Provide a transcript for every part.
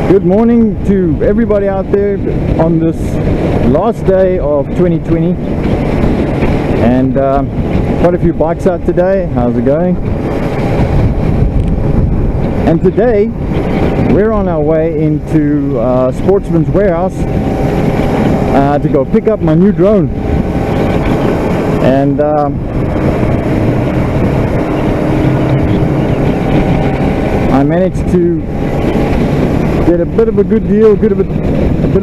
Good morning to everybody out there on this last day of 2020, and quite a few bikes out today. How's it going? And today we're on our way into Sportsman's Warehouse to go pick up my new drone. And I managed to get a bit of a good deal, a bit of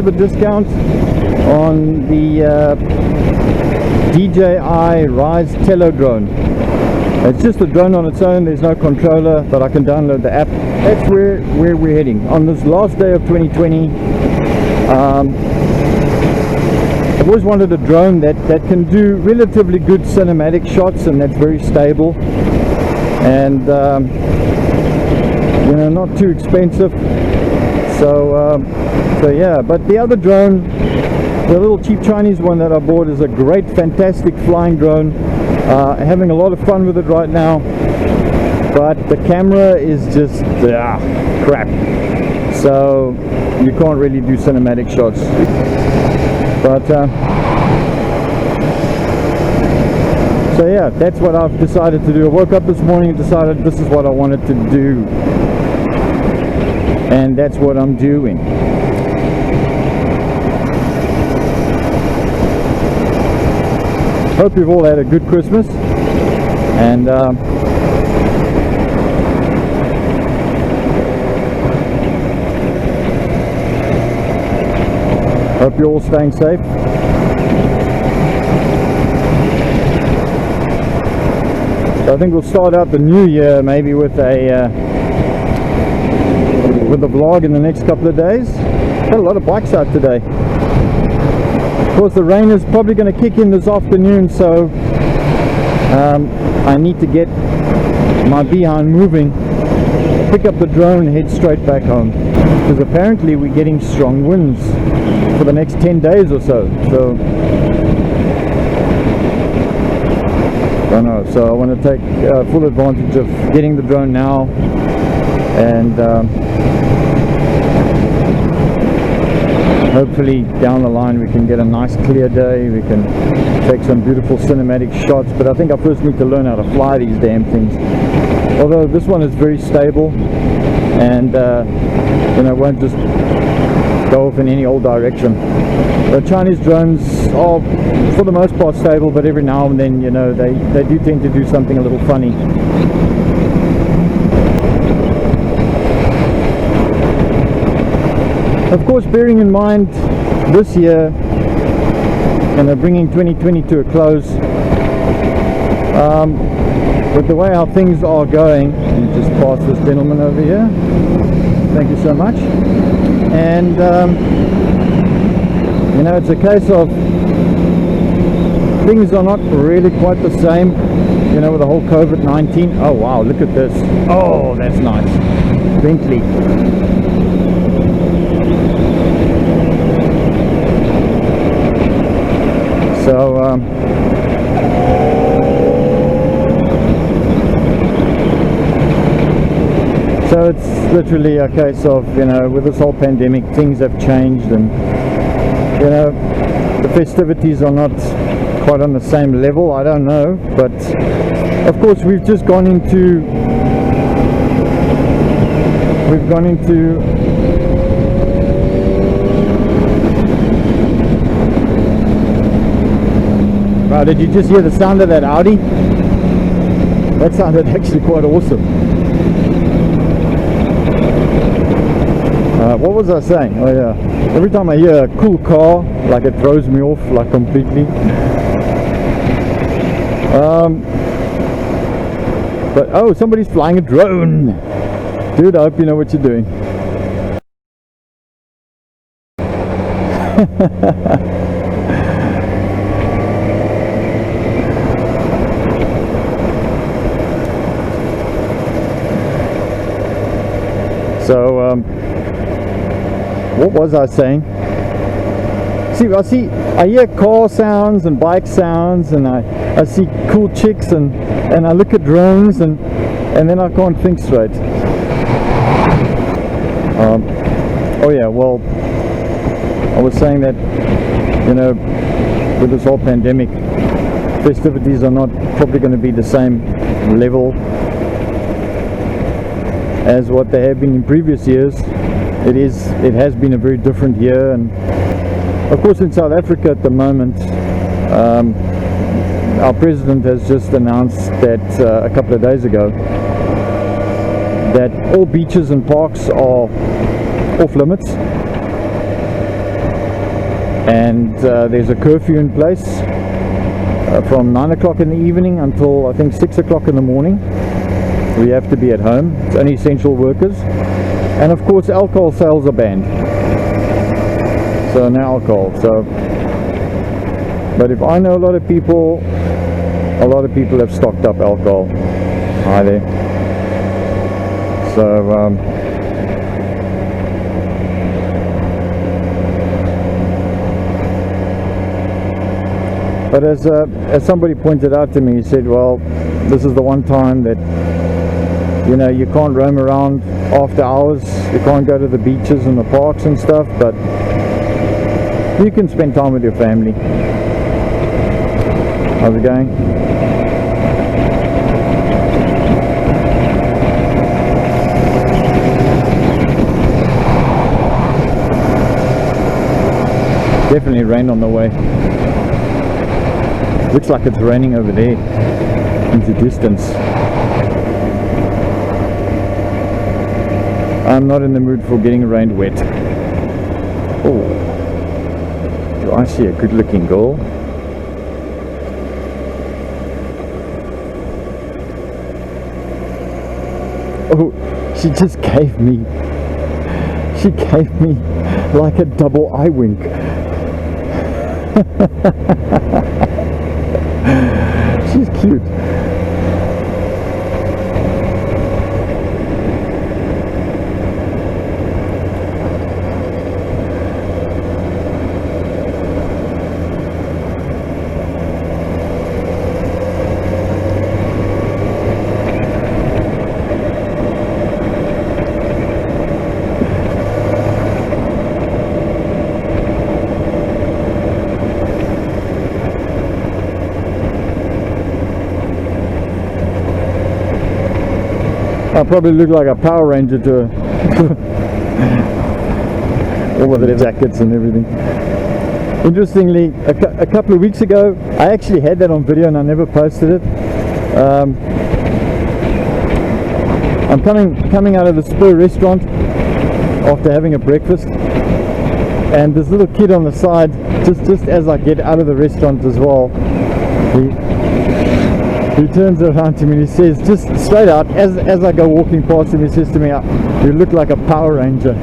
a discount on the DJI Rise Tello drone. It's just a drone on its own, there's no controller, but I can download the app. That's where we're heading on this last day of 2020. I've always wanted a drone that can do relatively good cinematic shots, and that's very stable and you know, not too expensive. So yeah, but the other drone, the little cheap Chinese one that I bought, is a great, fantastic flying drone. Having a lot of fun with it right now, but the camera is just crap, so you can't really do cinematic shots. But so yeah, that's what I've decided to do. I woke up this morning and decided this is what I wanted to do, and that's what I'm doing. Hope you've all had a good Christmas, and hope you're all staying safe. So I think we'll start out the new year maybe with a vlog in the next couple of days. Got a lot of bikes out today. Of course, the rain is probably going to kick in this afternoon, so I need to get my behind moving, pick up the drone and head straight back home, because apparently we're getting strong winds for the next 10 days or so. So I don't know, so I want to take full advantage of getting the drone now, and hopefully down the line we can get a nice clear day, we can take some beautiful cinematic shots. But I think I first need to learn how to fly these damn things, although this one is very stable and you know, won't just go off in any old direction. The Chinese drones are for the most part stable, but every now and then, you know, they do tend to do something a little funny. Of course, bearing in mind this year, and bringing 2020 to a close, with the way how things are going, let me just pass this gentleman over here, thank you so much. And you know, it's a case of things are not really quite the same, you know, with the whole COVID-19. Oh wow, look at this. Oh, that's nice. Bentley. So it's literally a case of, you know, with this whole pandemic, things have changed, and you know, the festivities are not quite on the same level. I don't know, but of course we've gone into wow, did you just hear the sound of that Audi? That sounded actually quite awesome. What was I saying? Oh yeah, every time I hear a cool car, like, it throws me off like completely. But oh, somebody's flying a drone. Dude, I hope you know what you're doing. So what was I saying? I hear car sounds and bike sounds, and I see cool chicks, and I look at drones, and then I can't think straight. Oh yeah, well, I was saying that, you know, with this whole pandemic, festivities are not probably going to be the same level as what they have been in previous years. It has been a very different year, and of course in South Africa at the moment, our president has just announced that a couple of days ago that all beaches and parks are off limits, and there's a curfew in place from 9 o'clock in the evening until I think 6 o'clock in the morning. We have to be at home. It's only essential workers, and of course alcohol sales are banned, so no alcohol. So but if I know a lot of people have stocked up alcohol. Hi there. So but as somebody pointed out to me, he said, well, this is the one time that, you know, you can't roam around after hours, you can't go to the beaches and the parks and stuff, but you can spend time with your family. How's it going? Definitely rain on the way. Looks like it's raining over there into distance. I'm not in the mood for getting rained wet. Oh, do I see a good looking girl? Oh, she just gave me like a double eye wink. She's cute. I probably look like a Power Ranger to all with the jackets and everything. Interestingly, a couple of weeks ago, I actually had that on video and I never posted it. I'm coming out of the Spur restaurant after having a breakfast, and this little kid on the side, just as I get out of the restaurant as well, he turns around to me and he says, just straight out, as I go walking past him, he says to me, "You look like a Power Ranger."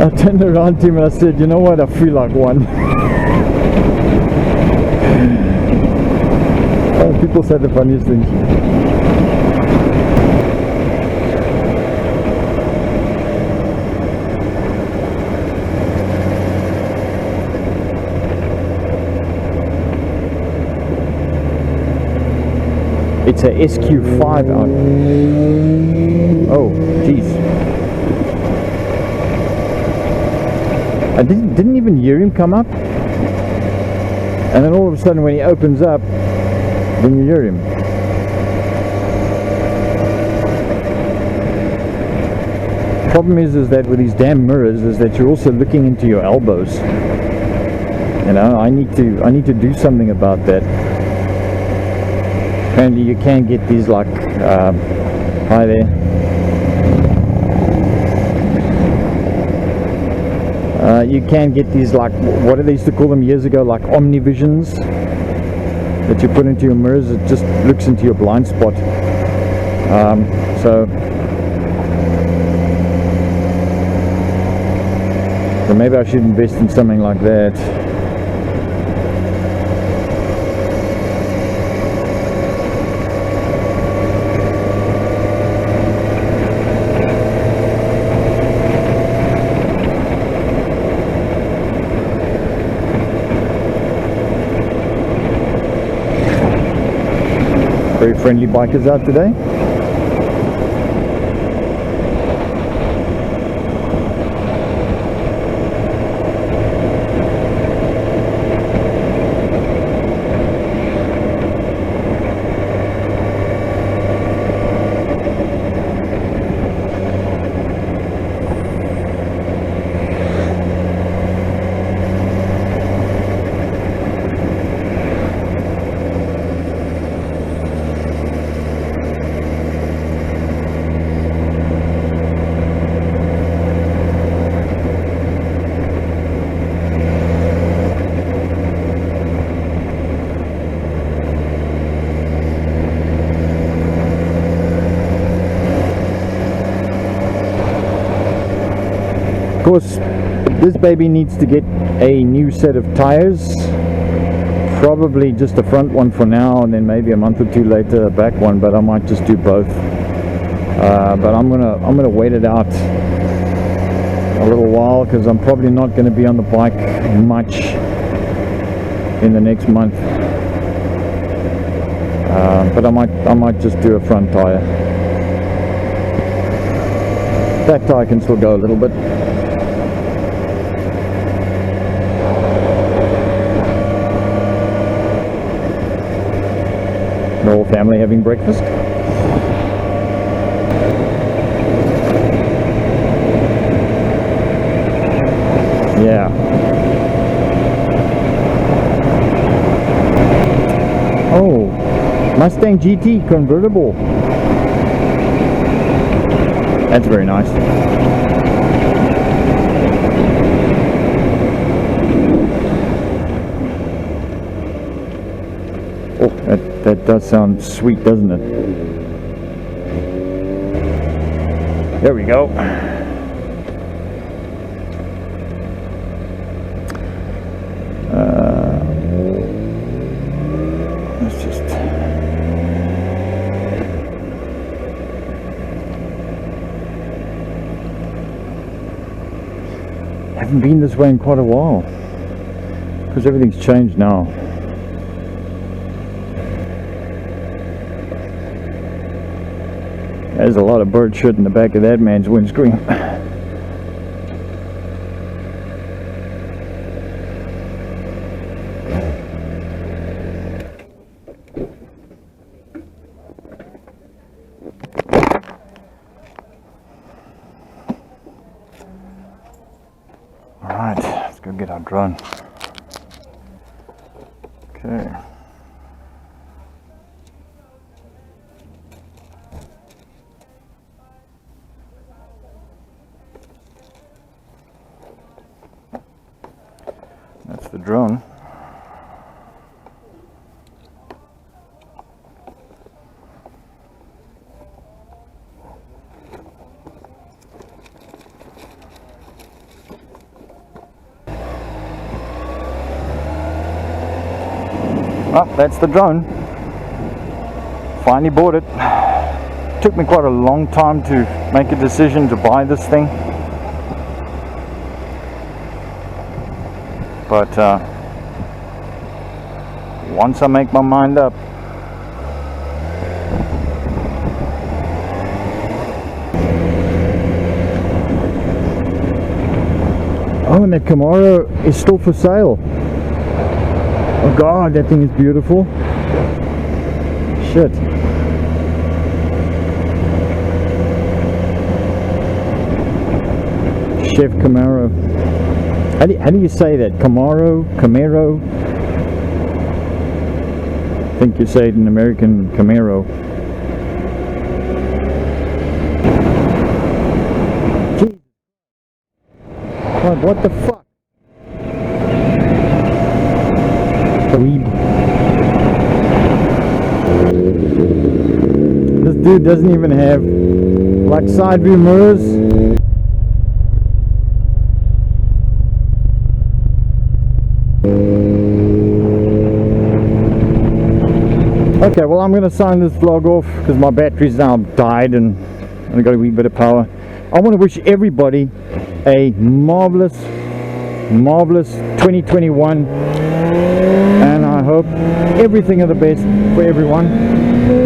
I turned around to him and I said, "You know what, I feel like one." People say the funniest things. It's a SQ5 out. Oh, jeez. I didn't even hear him come up. And then all of a sudden when he opens up, then you hear him. Problem is that with these damn mirrors is that you're also looking into your elbows. You know, I need to do something about that. Apparently you can get these like, hi there. You can get these like, what did they used to call them years ago, like Omnivisions, that you put into your mirrors. It just looks into your blind spot. So maybe I should invest in something like that. Very friendly bikers out today. course, this baby needs to get a new set of tires, probably just a front one for now, and then maybe a month or two later a back one, but I might just do both. But I'm gonna wait it out a little while, because I'm probably not going to be on the bike much in the next month. But I might just do a front tire. Back tire can still go a little bit. The whole family having breakfast. Yeah. Oh, Mustang GT convertible. That's very nice. Oh, that does sound sweet, doesn't it? There we go. Let's just haven't been this way in quite a while, because everything's changed now. There's a lot of bird shit in the back of that man's windscreen. Alright, let's go get our drone. Okay. That's the drone. Well, that's the drone. Finally bought it. Took me quite a long time to make a decision to buy this thing. But once I make my mind up, oh, and that Camaro is still for sale. Oh God, that thing is beautiful. Shit. Chef Camaro. How do you say that? Camaro? I think you say it in American Camaro. Jeez. God, what the fuck? This dude doesn't even have like side view mirrors. Okay, well, I'm going to sign this vlog off because my battery's now died and I've got a wee bit of power. I want to wish everybody a marvelous 2021, and I hope everything of the best for everyone.